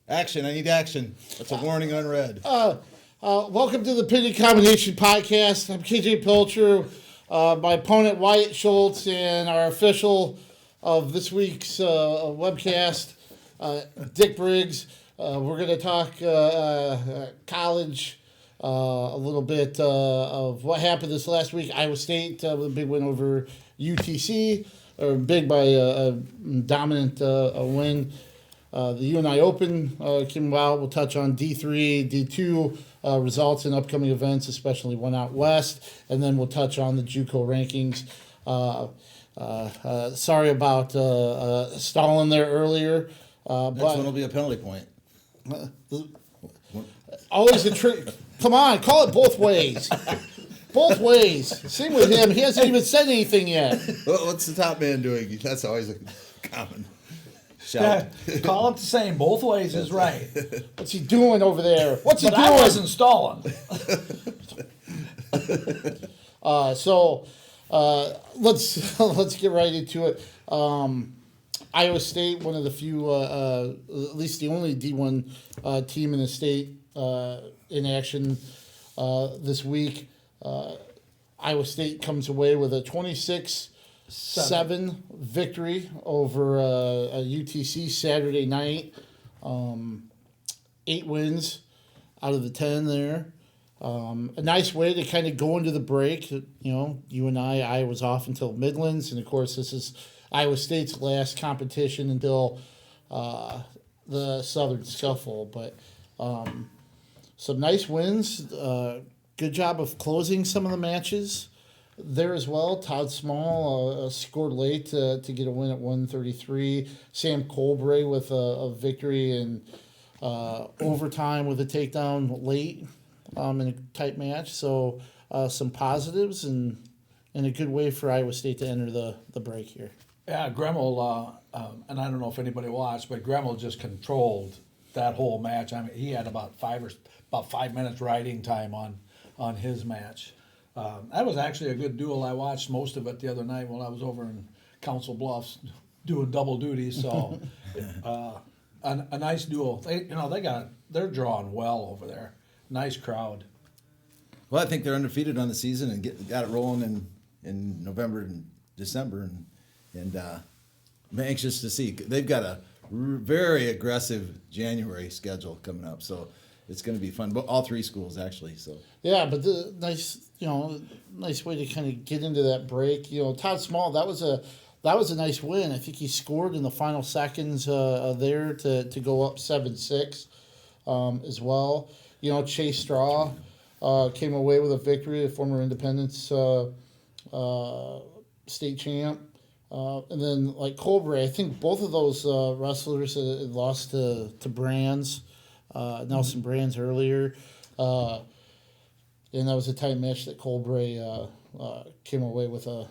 Action. I need action. That's a warning unread. Welcome to the Pitted Combination Podcast. I'm KJ Pilcher, my opponent Wyatt Schultz, and our official of this week's webcast, Dick Briggs. We're going to talk college, a little bit of what happened this last week. Iowa State with a big win over UTC, or big by a dominant win. The UNI Open came out. We'll touch on D3, D2 results and upcoming events, especially one out west. And then we'll touch on the JUCO rankings. Sorry about stalling there earlier. Next one will be a penalty point. Always a trick. Come on, call it both ways. Both ways. Same with him. He hasn't even said anything yet. What's the top man doing? That's always a common shout. Yeah, call it the same. Both ways is right. What's he doing over there? What's he doing? I wasn't stalling. Let's get right into it. Iowa State, one of the few, at least the only D1 team in the state in action this week. Iowa State comes away with a 26-7 victory over a UTC Saturday night. 8 wins out of the 10 there. A nice way to kind of go into the break. You know, UNI, Iowa's off until Midlands, and of course this is Iowa State's last competition until the Southern Scuffle. But some nice wins. Good job of closing some of the matches there as well. Todd Small scored late to get a win at 133. Sam Colbray with a victory in overtime with a takedown late in a tight match. So some positives and a good way for Iowa State to enter the break here. Yeah, Gremmel, and I don't know if anybody watched, but Gremmel just controlled that whole match. I mean, he had about 5 minutes riding time on his match. That was actually a good duel. I watched most of it the other night when I was over in Council Bluffs doing double duty. So a nice duel. They're drawing well over there. Nice crowd. Well, I think they're undefeated on the season and got it rolling in November and December, and I'm anxious to see. They've got a very aggressive January schedule coming up, so it's going to be fun. But all 3 schools actually. So yeah, but the nice way to kind of get into that break. You know, Todd Small, that was a nice win. I think he scored in the final seconds there to go up 7-6 as well. You know, Chase Straw came away with a victory, a former Independence state champ. And then, like Colbray, I think both of those wrestlers had lost to Brands, Nelson Brands earlier. And that was a tight match that Colbray came away with a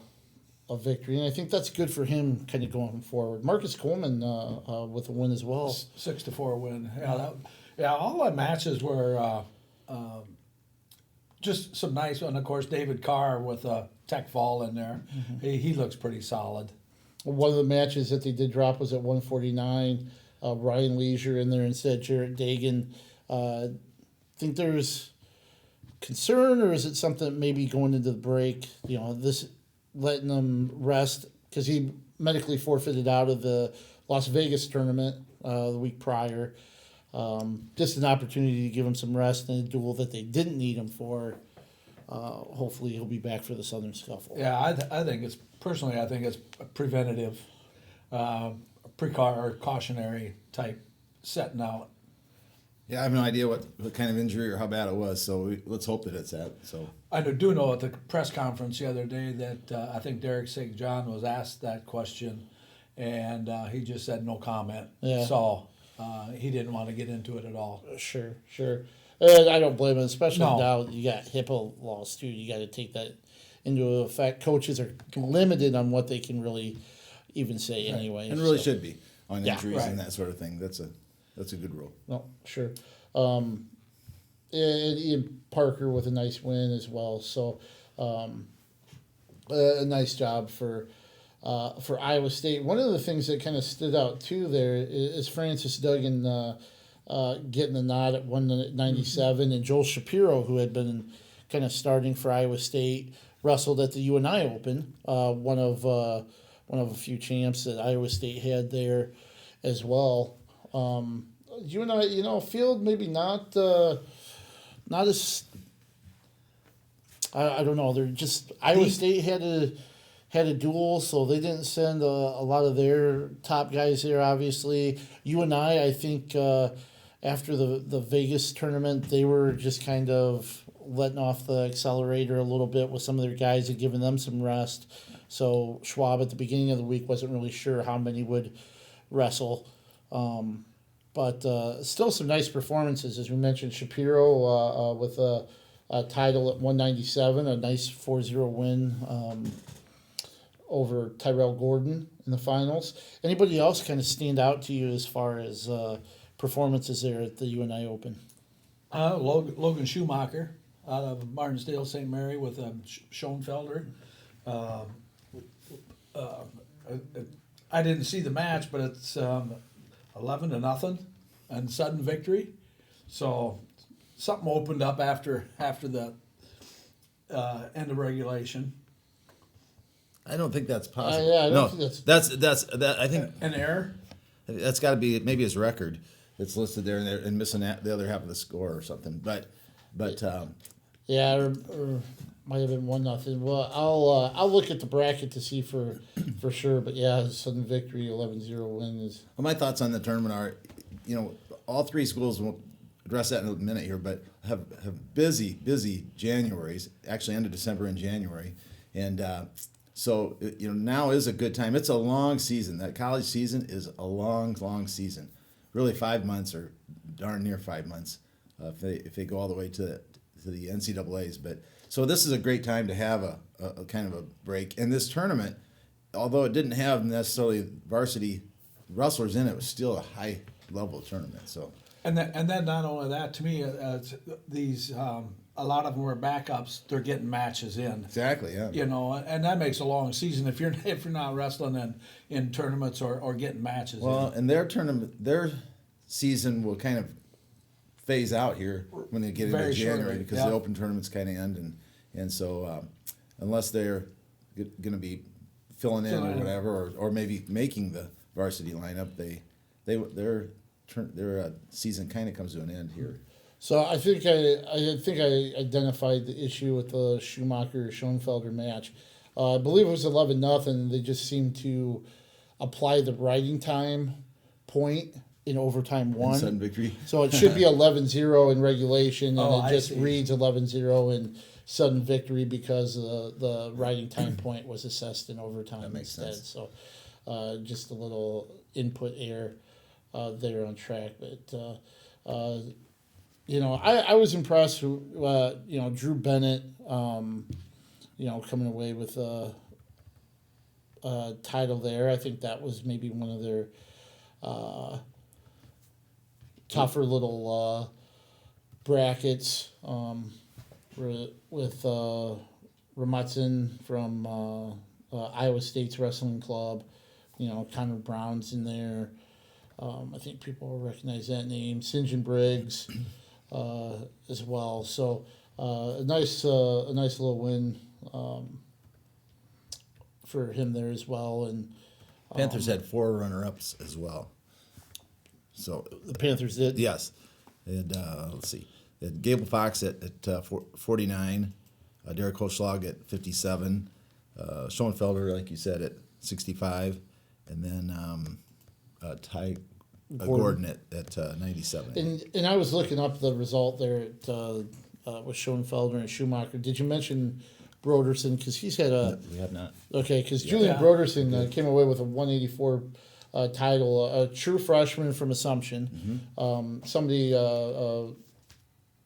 victory. And I think that's good for him kind of going forward. Marcus Coleman with a win as well. 6-4 win. Yeah, all the matches were just some nice, and of course David Carr with a tech fall in there. Mm-hmm. He looks pretty solid. One of the matches that they did drop was at 149. Ryan Leisure in there instead. Jarrett Dagan. Think there's concern, or is it something maybe going into the break? You know, this letting them rest because he medically forfeited out of the Las Vegas tournament the week prior. Just an opportunity to give him some rest in a duel that they didn't need him for. Hopefully he'll be back for the Southern Scuffle. Yeah, I think it's preventative, precautionary type setting out. yeah, I have no idea what kind of injury or how bad it was. So let's hope that it's that. So I do know at the press conference the other day that I think Derek St. John was asked that question, and he just said no comment. Yeah. So he didn't want to get into it at all. Sure. I don't blame him, especially No. now you got HIPAA laws too. You got to take that into effect. Coaches are limited on what they can really even say anyway. and really should be on Yeah, injuries right. and that sort of thing. That's a good rule. No, sure. And Ian Parker with a nice win as well. So a nice job for Iowa State. One of the things that kind of stood out too there is Francis Duggan getting the nod at 197, and Joel Shapiro, who had been kind of starting for Iowa State, wrestled at the UNI Open, one of a few champs that Iowa State had there as well. UNI, field maybe not as, I don't know. They're just Iowa State had a duel, so they didn't send a lot of their top guys there. Obviously, UNI, I think after the Vegas tournament, they were just kind of letting off the accelerator a little bit with some of their guys and giving them some rest. So Schwab at the beginning of the week wasn't really sure how many would wrestle. But still some nice performances. As we mentioned, Shapiro with a title at 197, a nice 4-0 win over Tyrell Gordon in the finals. Anybody else kind of stand out to you as far as performances there at the UNI Open? Logan Schumacher out of Martinsdale, St. Mary with Schoenfelder. I didn't see the match, but it's 11-0 and sudden victory. So something opened up after the end of regulation. I don't think that's possible. I don't think that's I think An error. that's got to be maybe his record. It's listed there and missing the other half of the score or something. But Yeah, or might have been 1-0. Well, I'll look at the bracket to see for sure. But yeah, sudden victory, 11-0 win is. well, my thoughts on the tournament are, all three schools, we'll address that in a minute here, but have busy Januaries, actually end of December and January. And so, now is a good time. It's a long season. That college season is a long season. Really 5 months or darn near 5 months if they go all the way to the NCAAs. But so this is a great time to have a kind of a break. And this tournament, although it didn't have necessarily varsity wrestlers in it, was still a high level tournament. So And then not only that, to me, these a lot of them were backups. They're getting matches in. exactly, yeah. And that makes a long season if you're not wrestling in tournaments or getting matches. Well, and their season will kind of phase out here when they get into Very January shortly, because yeah. the open tournaments kind of end, and so unless they're going to be filling in or whatever, or maybe making the varsity lineup, their season kind of comes to an end here. So I think I identified the issue with the Schumacher Schoenfelder match. I believe it was 11-0. They just seemed to apply the riding time point in overtime one. And sudden victory. So it should be 11-0 in regulation, and I it just see. reads 11-0 in sudden victory because the riding time point was assessed in overtime That makes instead. sense. So just a little input error there on track, but. I was impressed. Drew Bennett, coming away with a title there. I think that was maybe one of their tougher little brackets with Ramatson from Iowa State's wrestling club. Connor Brown's in there. I think people will recognize that name. St. John Briggs. As well, so a nice little win for him there as well, and Panthers had 4 runner-ups as well. So the Panthers did. yes, and let's see, they had Gable Fox at 49, Derek Holschlag at 57, Schoenfelder, like you said, at 65, and then Ty Gordon at 97. And I was looking up the result there with Schoenfelder and Schumacher. Did you mention Broderson? Because he's had a We have not. okay. Because Julian Broderson came away with a 184 title, a true freshman from Assumption. Somebody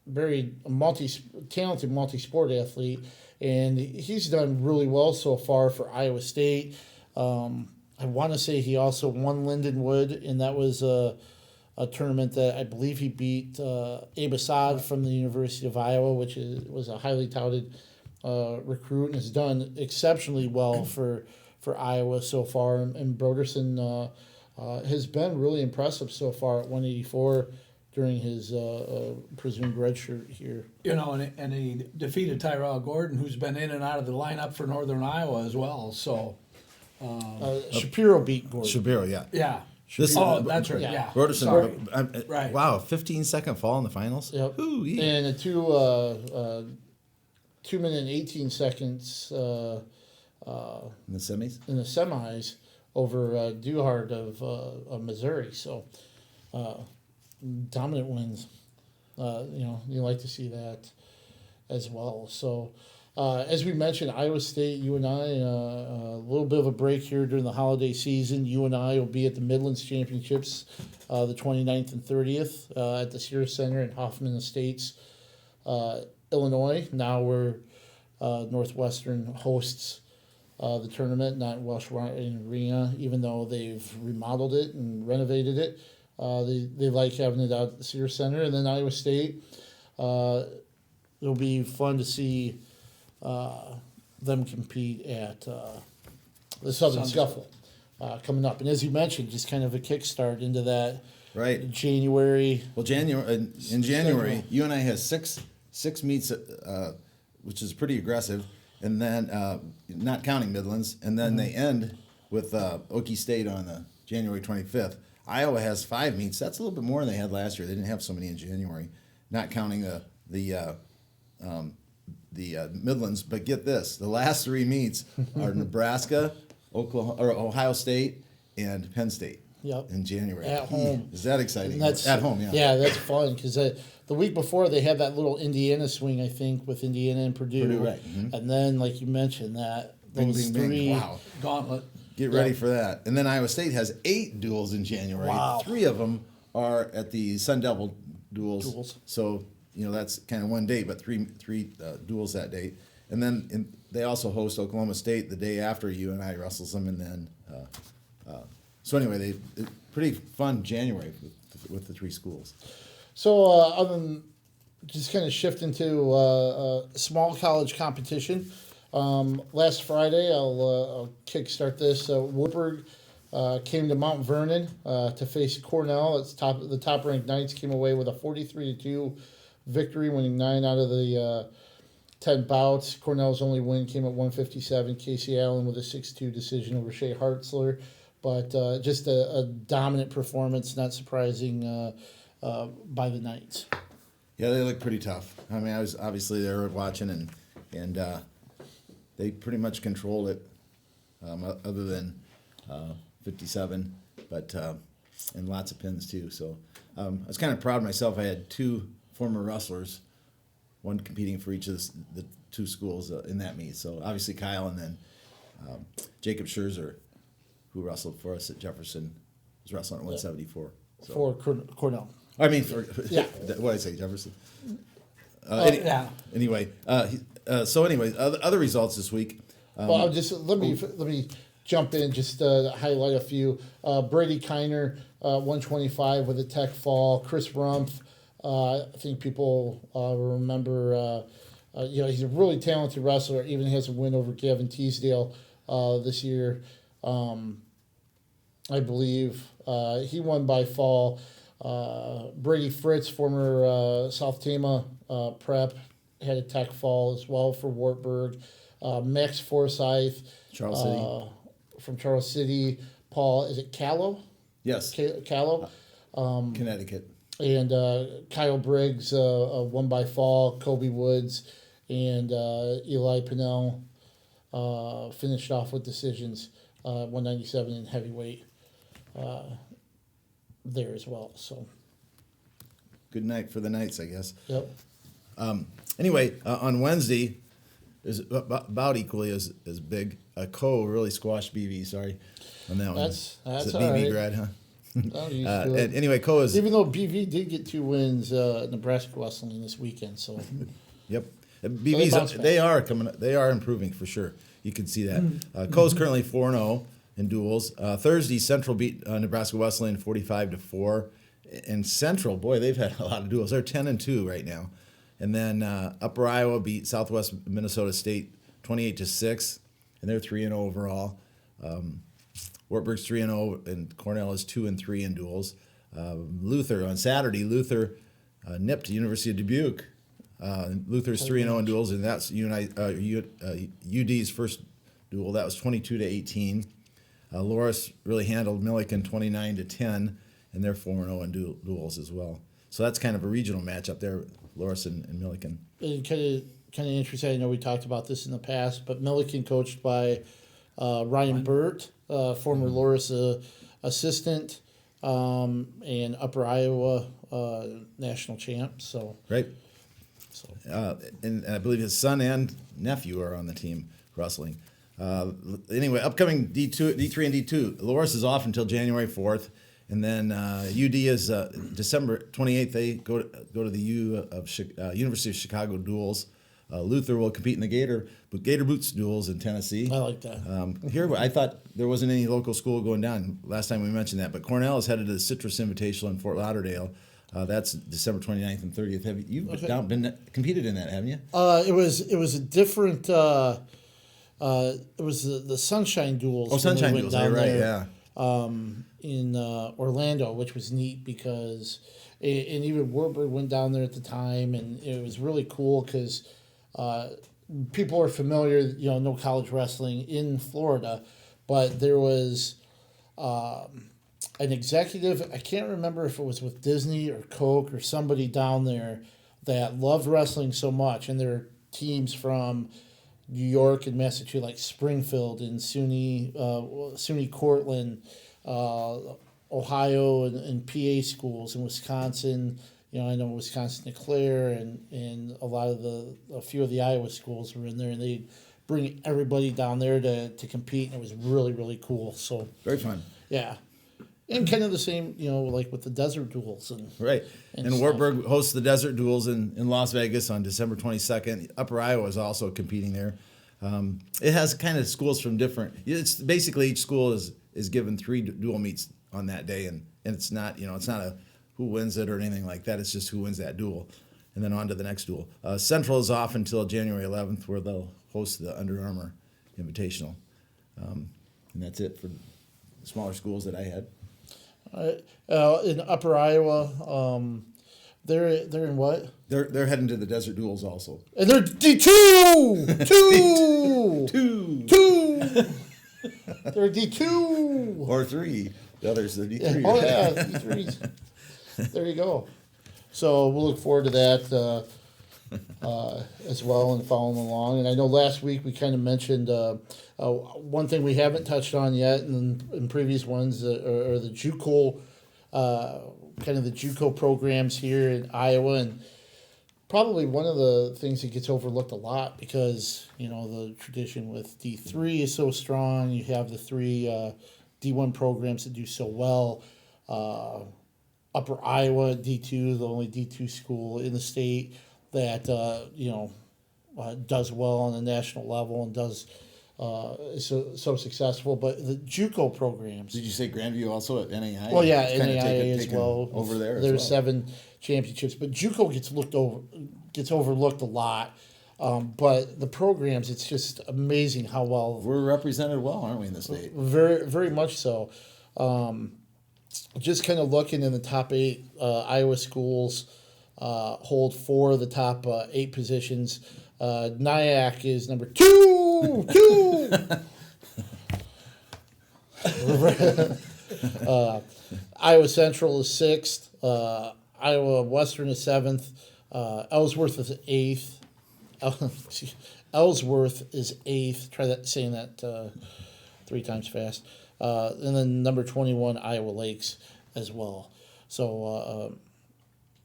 very talented multi-sport athlete, and he's done really well so far for Iowa State. I want to say he also won Lindenwood, and that was a tournament that I believe he beat Abe Assad from the University of Iowa, which was a highly touted recruit, and has done exceptionally well for Iowa so far. And Broderson has been really impressive so far at 184. during his presumed redshirt here. You know, and he defeated Tyrell Gordon, who's been in and out of the lineup for Northern Iowa as well. So, Shapiro beat Gordon. Shapiro, yeah. yeah. This- That's right. Yeah. Yeah. Broderson, Sorry. Right. Wow, 15-second fall in the finals. Yep. Ooh-wee. And a 2 minute and 18 seconds In the semis. in the semis over Duhart of Missouri. So dominant wins. You like to see that as well. So as we mentioned, Iowa State, UNI, a little bit of a break here during the holiday season. UNI will be at the Midlands Championships the 29th and 30th at the Sears Center in Hoffman Estates, Illinois. Now we're Northwestern hosts the tournament, not Welsh Ryan Arena, even though they've remodeled it and renovated it. They like having it out at the Sears Center. And then Iowa State, it'll be fun to see them compete at the Southern Scuffle coming up. And as you mentioned, just kind of a kickstart into that Right. January. Well, in January, UNI has six meets, which is pretty aggressive, and then not counting Midlands, and then they end with Okie State on January 25th. Iowa has 5 meets. That's a little bit more than they had last year. They didn't have so many in January, not counting the Midlands. But get this: the last 3 meets are Nebraska, Ohio State, and Penn State. Yep. In January. At home. Is that exciting? And that's At home, yeah. Yeah, that's fun because the week before they had that little Indiana swing, I think, with Indiana and Purdue. Purdue, right. Mm-hmm. And then, like you mentioned, Bing, those bing, bing. three. Wow. Gauntlet. Get ready for that. And then Iowa State has 8 duels in January. Wow. 3 of them are at the Sun Devil duels. Duels. So, that's kind of one date, but three duels that date. And then they also host Oklahoma State the day after UNI wrestles them. And then, so anyway, pretty fun January with the 3 schools. So, other than just kind of shifting to small college competition, last Friday, I'll kickstart this. Wartburg came to Mount Vernon to face Cornell. The top-ranked Knights came away with a 43-2 victory, winning 9 out of the 10 bouts. Cornell's only win came at 157. Casey Allen with a 6-2 decision over Shea Hartzler. But just a dominant performance, not surprising by the Knights. Yeah, they look pretty tough. I mean, I was obviously there watching, and they pretty much controlled it, other than 57, but and lots of pins too. So I was kind of proud of myself. I had 2 former wrestlers, one competing for each of the 2 schools in that meet. So obviously Kyle, and then Jacob Scherzer, who wrestled for us at Jefferson, was wrestling at 174. So. For Cornell. I mean, Yeah. What did I say, Jefferson? Yeah. Anyway, so anyway, other results this week. Well, let me jump in just to highlight a few. Brady Kiner, 125 with a tech fall. Chris Rumpf, I think people remember. He's a really talented wrestler. Even has a win over Gavin Teasdale this year. I believe he won by fall. Brady Fritz, former South Tama prep, had a tech fall as well for Wartburg. Max Forsyth, Charles City. From Charles City. Paul, is it Callow? Yes, Callow. Connecticut. And Kyle Briggs won by fall. Kobe Woods and Eli Pinnell finished off with decisions. 197 in heavyweight there as well. So Good night for the Knights, I guess. yep. Anyway, on Wednesday, is about equally as big. Co really squashed BV. Sorry, on that one. That's Is it all BV right. grad, huh? I'm used to it. And anyway, Co is Even though BV did get 2 wins Nebraska wrestling this weekend, so yep. They bounced BV's back. they are coming. They are improving for sure. You can see that. Co's currently 4-0 in duels. Thursday, Central beat Nebraska Wesleyan 45-4. And Central, boy, they've had a lot of duels. They're 10-2 right now. And then Upper Iowa beat Southwest Minnesota State 28-6, and they're 3-0 overall. Wartburg's 3-0, and Cornell is 2-3 in duels. Luther on Saturday. Luther nipped University of Dubuque. Luther's 3-0 in duels, and that's UD's first duel. That was 22-18. Loris really handled Millikan 29-10, and they're 4-0 in duels as well. So that's kind of a regional matchup there, Loris and Millikan. And kind of interesting. I know we talked about this in the past, but Millikan coached by Ryan Burt, former Loris assistant, and Upper Iowa national champ. So right. And I believe his son and nephew are on the team wrestling. Anyway, upcoming D3 and D2. Loris is off until January 4th, and then UD is December 28th. They go to the University of Chicago duels. Luther will compete in the Gator Boots duels in Tennessee. I like that. Here, I thought there wasn't any local school going down last time we mentioned that, but Cornell is headed to the Citrus Invitational in Fort Lauderdale. That's December 29th and 30th. Have you been competed in that, haven't you? It was a different. It was the Sunshine Duels. Oh, Sunshine Duels. You're right. Yeah. In Orlando, which was neat because, and even Wartburg went down there at the time, and it was really cool because people are familiar, no college wrestling in Florida, but there was an executive, I can't remember if it was with Disney or Coke or somebody down there that loved wrestling so much, and there are teams from New York and Massachusetts, like Springfield and SUNY Cortland, Ohio and PA schools in Wisconsin. I know Wisconsin Eau Claire and a few of the Iowa schools were in there, and they bring everybody down there to compete, and it was really, really cool. So very fun. Yeah. And kind of the same, like with the desert duels. Right. And Wartburg hosts the desert duels in Las Vegas on December 22nd. Upper Iowa is also competing there. It has kind of schools from different. It's basically each school is given 3 dual meets on that day, and it's not it's not a who wins it or anything like that. It's just who wins that duel, and then on to the next duel. Central is off until January 11th, where they'll host the Under Armour Invitational, and that's it for the smaller schools that I had. In Upper Iowa, they're in what? They're heading to the desert duels also. And they're D2! Two! They're D2! Or 3. The others are D3. Oh, yeah, D3s. There you go. So we'll look forward to that as well and following along. And I know last week we kind of mentioned one thing we haven't touched on yet in previous ones are the JUCO, kind of the JUCO programs here in Iowa. And probably one of the things that gets overlooked a lot because, the tradition with D3 is so strong. You have the 3 D1 programs that do so well. Upper Iowa, D2, the only D2 school in the state that, does well on the national level and does is so successful. But the JUCO programs. Did you say Grandview also at NAI? Well, yeah, NAI as well. Over there, there's 7 championships, but JUCO gets overlooked a lot. But the programs, it's just amazing how well we're represented well, aren't we, in the state? Very, very much so. Just kind of looking in the top 8 Iowa schools hold 4 of the top 8 positions. Nyack is number 2. Iowa Central is 6th. Iowa Western is 7th. Ellsworth is 8th. Ellsworth is 8th. Try saying that 3 times fast. And then number 21, Iowa Lakes as well. So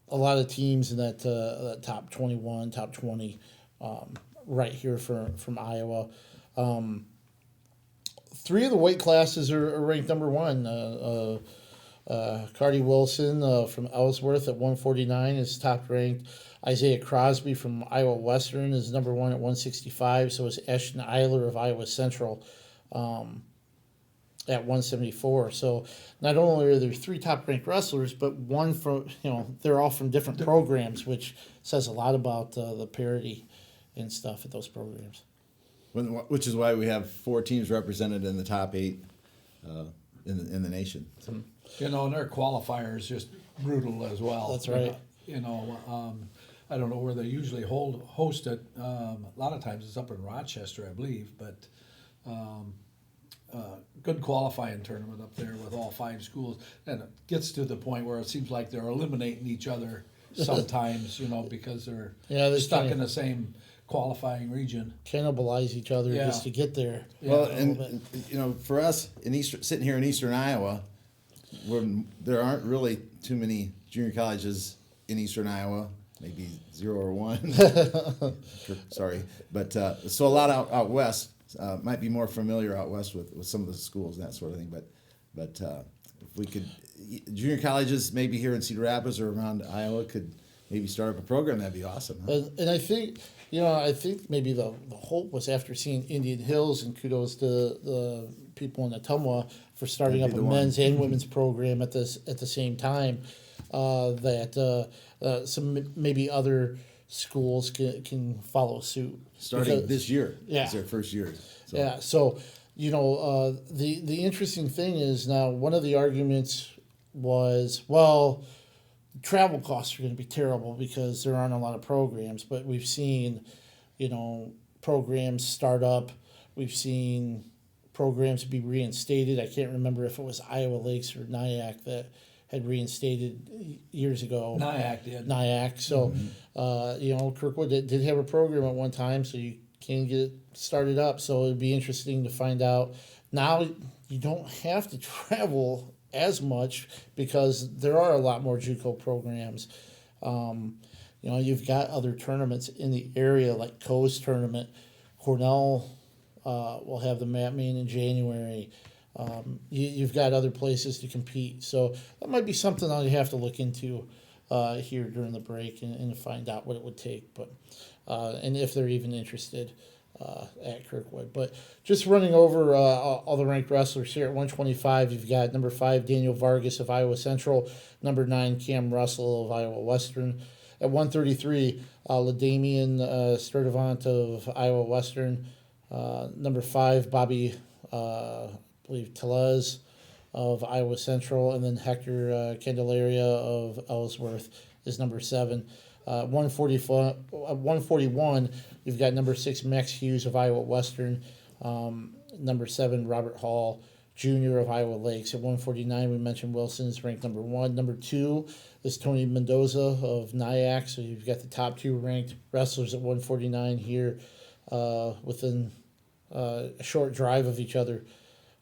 a lot of teams in that top 21, top 20 right here from Iowa. 3 of the weight classes are ranked number 1. Cardi Wilson from Ellsworth at 149 is top ranked. Isaiah Crosby from Iowa Western is number 1 at 165. So is Ashton Eiler of Iowa Central at 174. So not only are there 3 top ranked wrestlers, but one from they're all from different programs, which says a lot about the parity and stuff at those programs. Which is why we have 4 teams represented in the top 8 in the nation. So, You know, and their qualifier is just brutal as well. That's right. You know, I don't know where they usually host it. A lot of times it's up in Rochester, I believe, but good qualifying tournament up there with all 5 schools. And it gets to the point where it seems like they're eliminating each other sometimes, you know, because they're they're stuck kinda- in the same qualifying region. Cannibalize each other Yeah. just to get there. well, a little and you know, for us sitting here in Eastern Iowa, there aren't really too many junior colleges in Eastern Iowa. Maybe 0 or 1. Sorry, but so a lot out west might be more familiar out west with some of the schools and that sort of thing. But if we could, junior colleges maybe here in Cedar Rapids or around Iowa could maybe start up a program. That'd be awesome. Huh? And I think, you know, I think maybe the hope was after seeing Indian Hills, and kudos to the people in Ottumwa for starting up That'd a be the one. men's and women's program at the same time. That some maybe other schools can follow suit. Starting Because- this year, Yeah. is their first year. So. Yeah, so you know, the interesting thing is now one of the arguments was, well, travel costs are going to be terrible because there aren't a lot of programs, but we've seen, you know, programs start up. We've seen programs be reinstated. I can't remember if it was Iowa Lakes or Nyack that had reinstated years ago. Nyack did. Nyack. So, you know, Kirkwood did have a program at one time, so you can get it started up. So it'd be interesting to find out. Now you don't have to travel as much because there are a lot more JUCO programs. You know, you've got other tournaments in the area like Coast Tournament. Cornell will have the Map Main in January. You've got other places to compete. So that might be something I'll have to look into here during the break and find out what it would take. But and if they're even interested at Kirkwood. But just running over all the ranked wrestlers here at 125, you've got number 5, Daniel Vargas of Iowa Central, number 9, Cam Russell of Iowa Western. At 133, LaDamian Sturdivant of Iowa Western, number 5, Bobby, I believe, Telez of Iowa Central, and then Hector Candelaria of Ellsworth is number 7. 141, you've got number 6, Max Hughes of Iowa Western, number 7, Robert Hall Jr. of Iowa Lakes. At 149, we mentioned Wilson is ranked number 1. Number 2 is Tony Mendoza of Nyack. So you've got the top 2 ranked wrestlers at 149 here within a short drive of each other.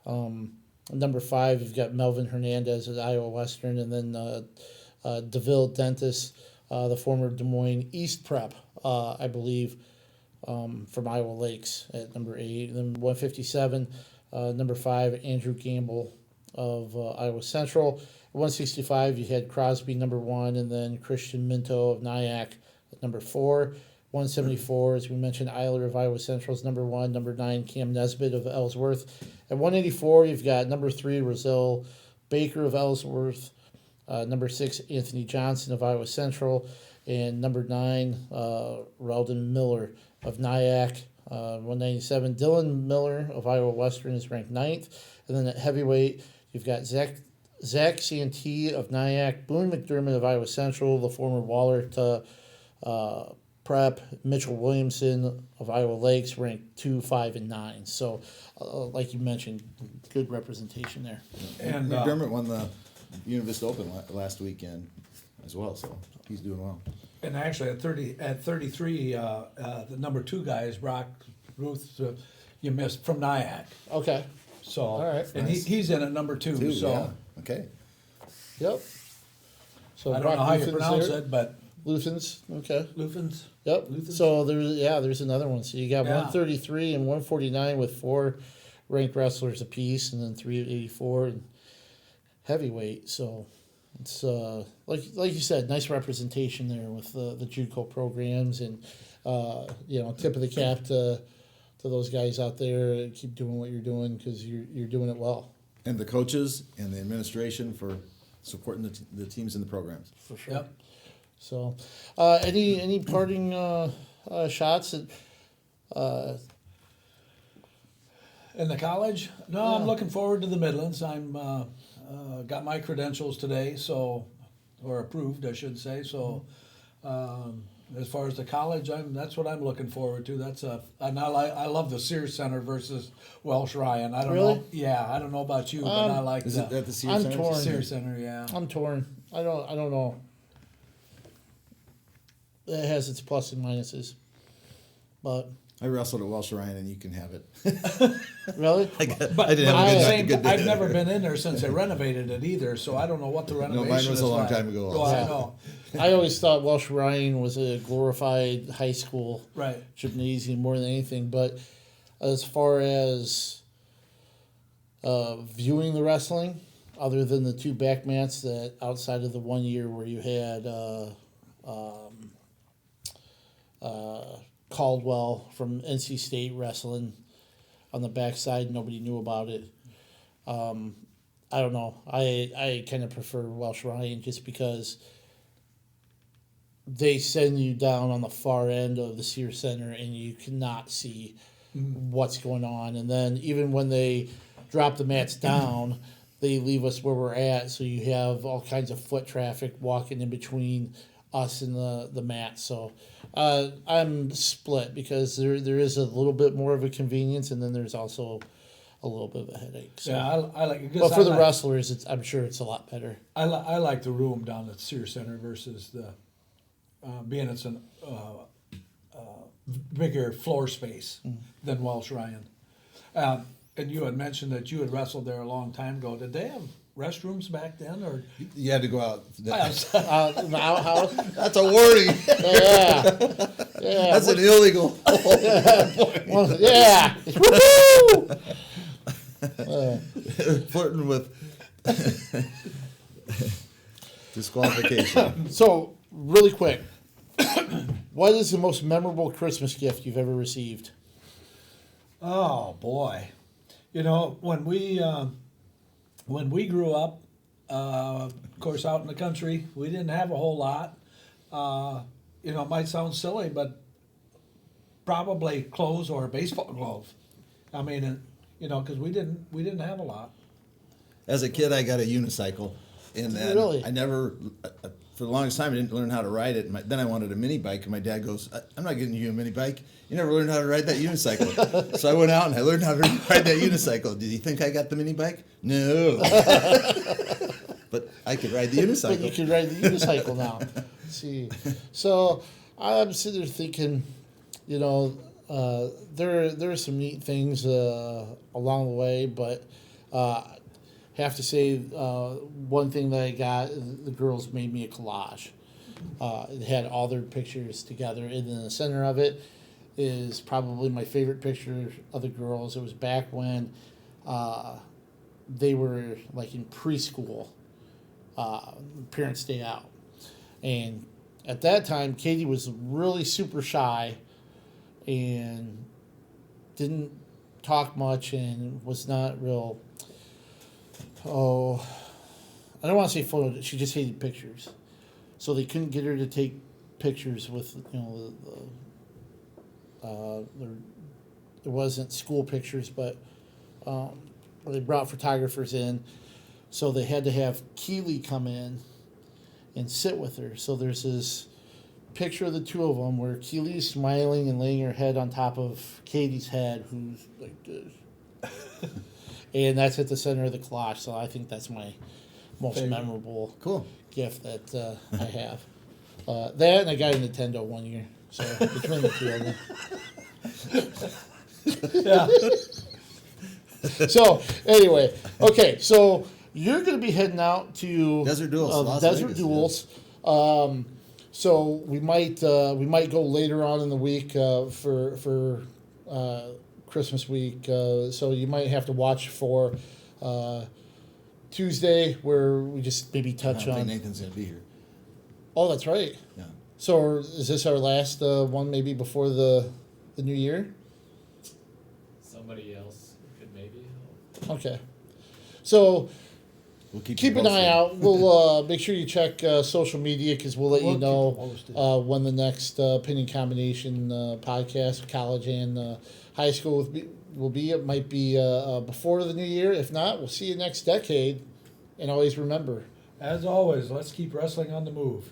Number 5, you've got Melvin Hernandez at Iowa Western, and then DeVille Dentis, the former Des Moines East Prep, I believe, from Iowa Lakes at number 8. And then 157, number 5, Andrew Gamble of Iowa Central. At 165, you had Crosby, number 1, and then Christian Minto of Nyack at number 4. 174, as we mentioned, Eiler of Iowa Central is number 1. Number 9, Cam Nesbitt of Ellsworth. At 184, you've got number 3, Roselle Baker of Ellsworth. Number 6, Anthony Johnson of Iowa Central. And number 9, Reldon Miller of Nyack. 197, Dylan Miller of Iowa Western is ranked 9th. And then at heavyweight, you've got Zach Santee of Nyack, Boone McDermott of Iowa Central, the former Waller Prep, Mitchell Williamson of Iowa Lakes, ranked 2, 5, and 9. So, like you mentioned, good representation there. And McDermott won the Univista Open last weekend as well, so he's doing well. And actually, at 33, the number 2 guy is Brock Ruth. You missed from Nyack. Okay. So, All right. and Nice. he's in at number 2. So yeah. Okay. Yep. So I don't Brock know how you Luthen's pronounce there. it, but Luthens. Okay. Lufens. Yep. Luthens? So there's another one. So you got Yeah. 133 and 149 with 4 ranked wrestlers apiece, and then 3 at 84 and heavyweight. So it's like you said, nice representation there with the JUCO programs, and tip of the cap to those guys out there. Keep doing what you're doing because you're doing it well. And the coaches and the administration for supporting the teams and the programs. For sure. Yep. So, any parting shots? In the college? No, I'm looking forward to the Midlands. I'm got my credentials today, or approved, I should say. So, as far as the college, that's what I'm looking forward to. And I love the Sears Center versus Welsh Ryan. I don't Really? know. Yeah, I don't know about you, but I like Is it at the Sears I'm Center? torn. Sears Center. Yeah. I'm torn. I don't know. It has its plus and minuses, but I wrestled at Welsh Ryan, and you can have it. really, I didn't have But a same, good day. I've never been in there since they renovated it either, so I don't know what the renovation mine was is a long like. time ago Oh, also. I know. I always thought Welsh Ryan was a glorified high school Right. gymnasium more than anything. But as far as viewing the wrestling, other than the two back mats that outside of the 1 year where you had Caldwell from NC State wrestling on the backside, nobody knew about it. I don't know. I kind of prefer Welsh Ryan just because they send you down on the far end of the Sears Center and you cannot see what's going on. And then even when they drop the mats down, they leave us where we're at, so you have all kinds of foot traffic walking in between us and the mat. So I'm split because there is a little bit more of a convenience, and then there's also a little bit of a headache. So. Yeah, I like it. But for the wrestlers, I'm sure it's a lot better. I like the room down at Sears Center versus the being it's an bigger floor space than Welsh Ryan. And you had mentioned that you had wrestled there a long time ago. Did they have restrooms back then, or You had to go out. The outhouse. That's a warning. Yeah. Yeah. That's an illegal. Well, yeah. Woohoo! Flirting with disqualification. So, really quick, what is the most memorable Christmas gift you've ever received? Oh boy, when we grew up, of course, out in the country, we didn't have a whole lot. It might sound silly, but probably clothes or a baseball glove. I mean, because we didn't have a lot. As a kid, I got a unicycle, and then Really? I never, for the longest time, I didn't learn how to ride it. Then I wanted a mini bike, and my dad goes, "I'm not getting you a mini bike. You never learned how to ride that unicycle." So I went out and I learned how to ride that unicycle. Did you think I got the mini bike? No. But I could ride the unicycle. But you can ride the unicycle now. Let's see. So I'm sitting there thinking, there are some neat things along the way, but have to say one thing that I got, the girls made me a collage. It had all their pictures together, and in the center of it is probably my favorite picture of the girls. It was back when they were like in preschool, Parents' Day Out. And at that time, Katie was really super shy and didn't talk much and was not real, I don't want to say photo, she just hated pictures. So they couldn't get her to take pictures with, it wasn't school pictures, but they brought photographers in. So they had to have Keely come in and sit with her. So there's this picture of the two of them where Keely's smiling and laying her head on top of Katie's head, who's like this. And that's at the center of the collage. So I think that's my most memorable gift that I have. That, and I got a Nintendo 1 year. So between the two of them. Yeah. So anyway, okay, so you're going to be heading out to Desert Duels, Las Desert Vegas, Duels. So we might go later on in the week for Christmas week. So you might have to watch for Tuesday, where we just maybe I touch don't think on. Nathan's going to be here. Oh, that's right. Yeah. So is this our last one, maybe before the new year? Somebody else could maybe help. Okay. So We'll keep keep you an eye posted. out. We'll make sure you check social media, because we'll let you We'll keep know posted. when the next Pinning Combination podcast, college and high school, will be. It might be before the new year. If not, we'll see you next decade. And always remember, As always, let's keep wrestling on the move.